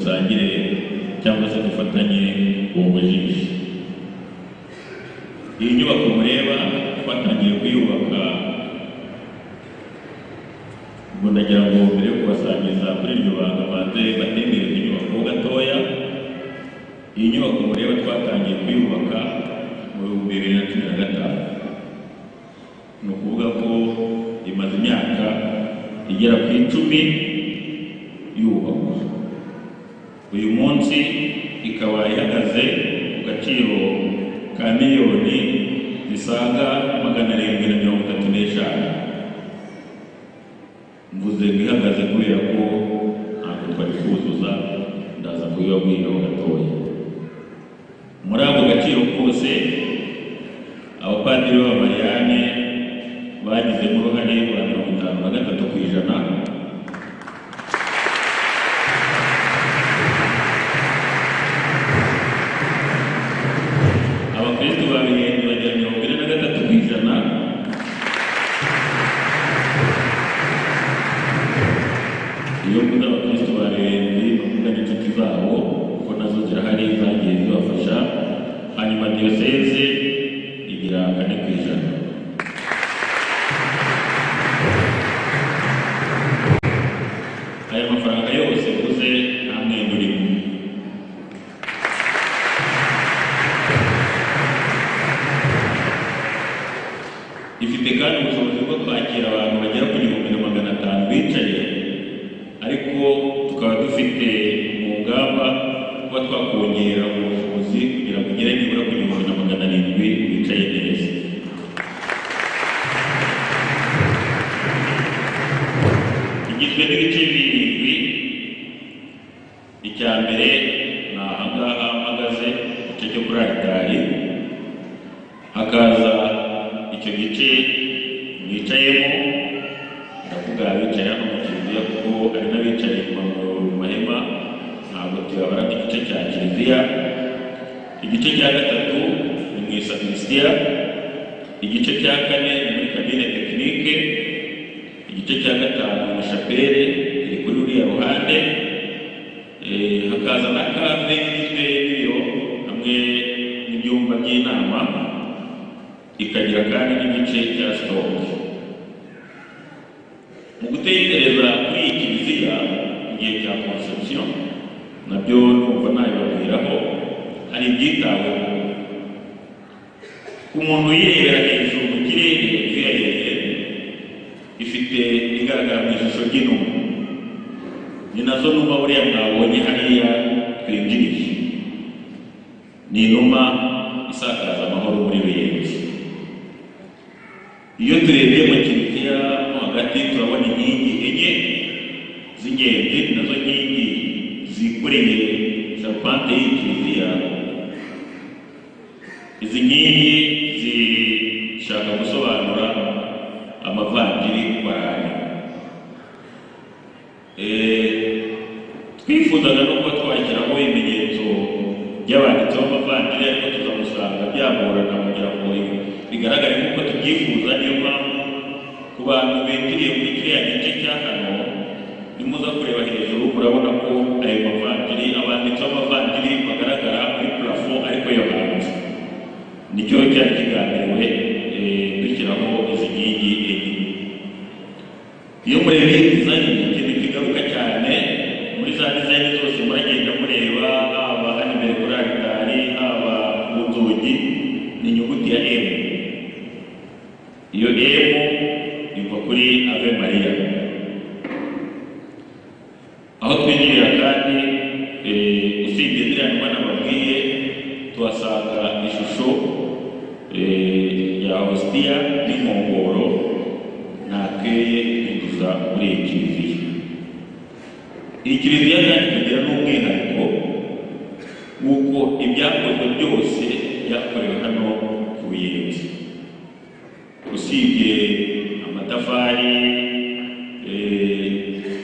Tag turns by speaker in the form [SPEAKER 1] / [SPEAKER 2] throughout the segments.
[SPEAKER 1] dusangire cyangwa se dufatanye ubujiji. Iyi nyubako mureba twatangiye kuyubaka, ubwo ndagira ngo mbere yo kubasangiza kuri iryo banga banze batembereze inyubako gatoya. Iyi nyubako mureba twatangiye kuyubaka mu 2015, ni ukuvuga ko imaze imyaka igera ku 10 yubakwa. Uyu munsi ikaba ihagaze ku gaciro ka miliyoni zisaga 735. Mvuze ihagaze kubera ko ntabwo twari kuzuza, ndaza kubibabwiraho gatoya. Muri ako gaciro kose abapadiri b'Abamariyane bagizemo uruhare rwa 53%. Abakristo babiri bagira 43%. Iyo mvuze abakristo barindwi bavuga n'inshuti zabo kuko nazo zirahari zagiye zibafasha. Hanyuma diyoseze igira 4%. Aya mafaranga yose mvuze nta mwenda urimo. Ifite kandi ubushobozi bwo kwakira abantu bagera ku 500 bicaye, ariko tukaba dufite mu ngamba kuba twakongera ubushobozi kugira ngo ugere nibura ku 700 bicaye neza. Igizwe n'ibice birindwi. Icya mbere ni ahangaha mpagaze, igice cyo kuri altari, hakaza icyo gice mwicayemo, ndavuga abicaye hano mu kiliziya kuko ari n'abicaye mu mahema, ntabwo tuyabara nk'igice cya kiliziya. Igice cya gatatu ni mu isakristiya, igice cya kane ni muri kabine tekinike, igice cya gatanu ni shapere iri kuri uriya ruhande, hakaza na kave igizwe n'ibiro hamwe n'ibyumba by'inama, ikagira kandi n'igice cya sitoke. Mu gutekereza kuri iyi kiliziya mu gihe cya conception, nabyo numva nabibabwiraho, hari ibyitaweho. Umuntu yirebera hejuru mu kirere kirere, ifite igaragara mu ishusho ry'inuma. Ni nazo numa buriya mwabonye hariya twinjirije. Ni inuma isakaza amahoro muri benshi. Iyo turebye mu kiliziya mo hagati turabona inkingi enye z'ingenzi, nazo nkingi zikoreye charpente y'ikiliziya. Izi nkingi zishaka gusobanura amavanjiri barani. Twifuzaga no kuba twashyiraho ibimenyetso by'abanditseho amavanjiri, ariko tuzamusanga byagorana kugira ngo bigaragare nk'uko tubyifuza. Niyo mpamvu ku bantu binjiriye muri kiriya gice cya hano, nimuza kureba hejuru murabona ko ayo mavanjiri, abanditseho amavanjiri bagaragara muri plafo ariko yo hanze. Nicyo cyari kiganiriwe dushyiraho izi nkingi enye. Iyo murebye dizayini, ikintu kigaruka cyane muri za dizayini zose muragenda mureba, haba hano imbere kuri altari, haba mu nzugi, ni inyuguti ya M. Iyo M iva kuri Ave Maria. Aho twinjirira kandi usibye ziriya numa nababwiye, tuhasanga ishusho ya hostia n'inkongoro ntakeye kwinjiza muri iyi kiliziya. Iyi kiliziya kandi ikagira n'umwihariko w'uko ibyakozwe byose byakorewe hano ku Ruyenzi. Usibye amatafari,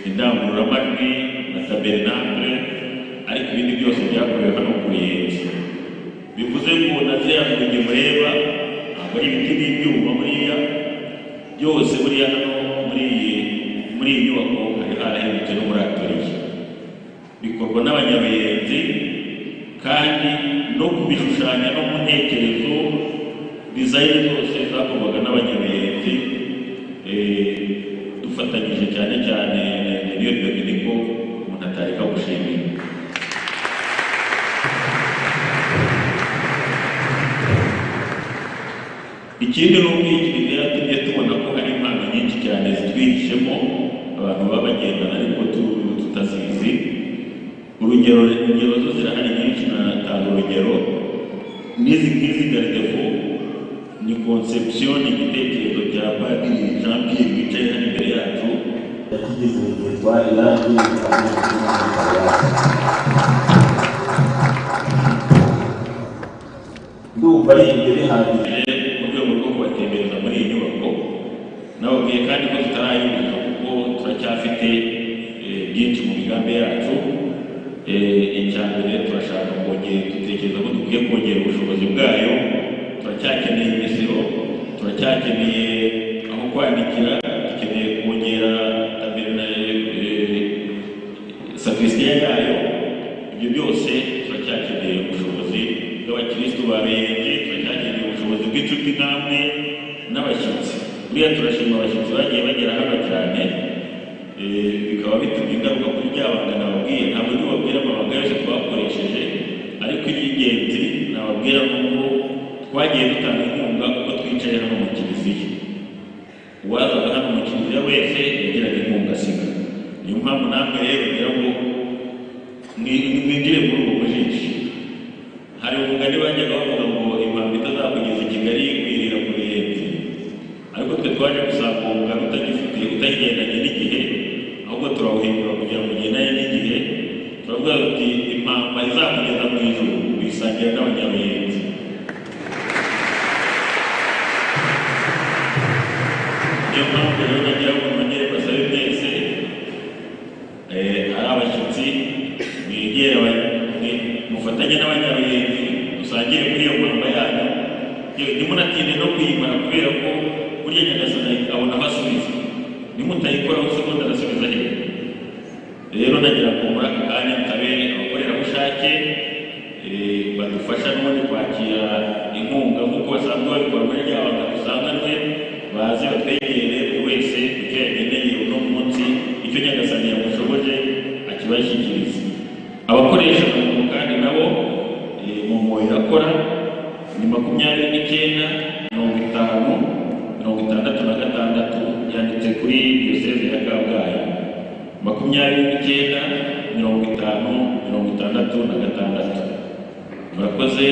[SPEAKER 1] indangururamajwi na tabernacle, ariko ibindi byose byakorewe hano ku Ruyenzi. Bivuze ngo na ziriya nzugi mureba ntabwo ari ibiti n'ibyuma, buriya byose buriya hano muri iyi nyubako hari harahindutse no muri atoriye. bikorwa n'abanyaruyenzi, kandi no kubishushanya no mu ntekerezo dizayini zose zakorwaga n'abanyaruyenzi dufatanyije cyane cyane n'iyo Dominiko umuntu atareka gushimira. Ikindi ni ubwigiri byatumye tubona ko hari impano nyinshi cyane zitwihishemo abantu baba bagendana ariko tutazizi. Urugero, ingero zo zirahari nyinshi, natanga urugero n'izi gardefu ni conception, igitekerezo cya Padiri Jean Pierre wicaye hano imbere yacu yakigize yitwa irangi ndumva ari ibyo bihagije mu rwego rwo kubatembereza muri iyi nyubako. Nababwiye kandi ko tutarayuzuza kuko turacyafite byinshi mu migambi yacu. Icya mbere turashaka kongera, dutekereza ko dukwiye kongera ubushobozi bwayo. Turacyakeneye imisiro, turacyakeneye aho kwandikira, dukeneye kongera sakristiya yayo. Ibyo byose turacyakeneye ubushobozi bw'abakirisitu babenze, turacyakeneye ubushobozi bw'inshuti namwe n'abashyitsi. Buriya turashima abashyitsi bagiye bagera hano cyane, bikaba bituma ingaruka kuri bya banga nababwiye. Ntabwo nibabwira amabanga yose twakoresheje, ariko iby'ingenzi nababwira nuko twagiye dutanga inkunga kuko twicaye hano mu kiliziya. Uwazaga hano mu kiliziya wese yagiraga inkunga asiga. Niyo mpamvu namwe rero ngira ngo mwinjire muri ubu bujiji. Hari umugani bajyaga bavuga ngo impamvu itazakugeza i Kigali wirira mu Ruyenzi, ariko twe twaje gusanga umugani utagendanye n'igihe, ahubwo turawuhindura kugira ngo ugendane n'igihe. Turavuga tuti impamvu izakugeza mu ijuru wisangira n'abanyaruyenzi. Niyo mpamvu rero nagira ngo mwongere basabe mwese ari abashyitsi mwegere mufatanye n'abanyaruyenzi, dusangire kuri iyo mpamba yanyu. Ntimunatinde no kuyimara kubera ko burya Nyagasani abona abasubiza. Nimutayikoraho segonda arasubiza he? Rero nagira ngo muri aka kanya mutabere abakorerabushake badufasha n'ubundi kwakira inkunga nk'uko basanzwe babikora muri rya banga dusanganwe, baze batwegere buri wese icyo yageneye uno munsi, icyo Nyagasani yamushoboje akibashyikiriza. Abakoresha amakuru kandi nabo mu irakora ni 29 50 66 yanditse kuri diyoseze ya Kabgayi. 29 50 66. Murakoze.